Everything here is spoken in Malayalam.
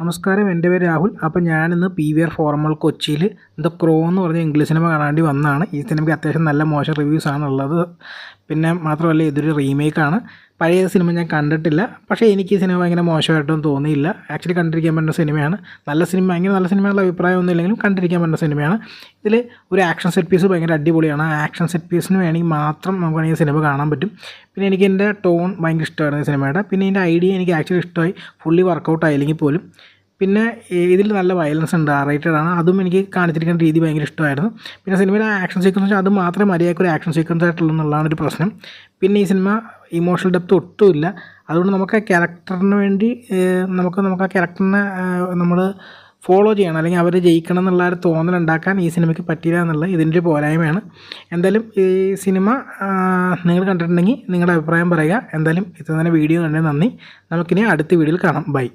നമസ്കാരം, എൻ്റെ പേര് രാഹുൽ. അപ്പോൾ ഞാനിന്ന് PVR ഫോറമൽ കൊച്ചിയിൽ ദ ക്രോ എന്ന് പറഞ്ഞ ഇംഗ്ലീഷ് സിനിമ കാണാൻ വേണ്ടി വന്നതാണ്. ഈ സിനിമയ്ക്ക് അത്യാവശ്യം നല്ല മോശം റിവ്യൂസാണ് ഉള്ളത്. പിന്നെ മാത്രമല്ല, ഇതൊരു റീമേക്കാണ്. പഴയ സിനിമ ഞാൻ കണ്ടിട്ടില്ല, പക്ഷേ എനിക്ക് ഈ സിനിമ ഭയങ്കര മോശമായിട്ടൊന്നും തോന്നിയില്ല. ആക്ച്വലി കണ്ടിരിക്കാൻ പറ്റുന്ന സിനിമയാണ്. നല്ല സിനിമ, ഭയങ്കര നല്ല സിനിമയുള്ള അഭിപ്രായമൊന്നും ഇല്ലെങ്കിലും കണ്ടിരിക്കാൻ പറ്റുന്ന സിനിമയാണ്. ഇതിൽ ഒരു ആക്ഷൻ സെറ്റ് പീസ് ഭയങ്കര അടിപൊളിയാണ്. ആ ആക്ഷൻ സെറ്റ് പീസിന് വേണമെങ്കിൽ മാത്രം നമുക്ക് വേണമെങ്കിൽ സിനിമ കാണാൻ പറ്റും. പിന്നെ എനിക്ക് എൻ്റെ ടോൺ ഭയങ്കര ഇഷ്ടമായിരുന്നു ഈ സിനിമയുടെ. പിന്നെ ഇതിൻ്റെ ഐഡിയ എനിക്ക് ആക്ച്വലി ഇഷ്ടമായി. ഫുള്ളി വർക്കൗട്ട് ആയില്ലെങ്കിൽ പോലും. പിന്നെ ഇതിൽ നല്ല വയലൻസ് ഉണ്ട്, റേറ്റഡാണ്. അതും എനിക്ക് കാണിച്ചിരിക്കുന്ന രീതി ഭയങ്കര ഇഷ്ടമായിരുന്നു. പിന്നെ സിനിമയിലെ ആക്ഷൻ സീക്വൻസ് വെച്ചാൽ അത് മാത്രമേ മര്യാദയ്ക്ക് ഒരു ആക്ഷൻ സീക്വൻസ് ആയിട്ടുള്ളതെന്നുള്ളതാണ് ഒരു പ്രശ്നം. പിന്നെ ഈ സിനിമ ഇമോഷണൽ ഡെപ്ത് ഒട്ടുമില്ല. അതുകൊണ്ട് നമുക്ക് ആ ക്യാരക്ടറിന് വേണ്ടി നമുക്ക് ആ ക്യാരക്ടറിനെ നമ്മൾ ഫോളോ ചെയ്യണം, അല്ലെങ്കിൽ അവർ ജയിക്കണം എന്നുള്ള ഒരു തോന്നലുണ്ടാക്കാൻ ഈ സിനിമയ്ക്ക് പറ്റില്ല എന്നുള്ളത് ഇതിൻ്റെ ഒരു പോരായ്മയാണ്. എന്തായാലും ഈ സിനിമ നിങ്ങൾ കണ്ടിട്ടുണ്ടെങ്കിൽ നിങ്ങളുടെ അഭിപ്രായം പറയുക. എന്തായാലും ഇത്ര തന്നെ വീഡിയോ കണ്ടത് നന്ദി. നമുക്കിനി അടുത്ത വീഡിയോയിൽ കാണാം. ബൈ.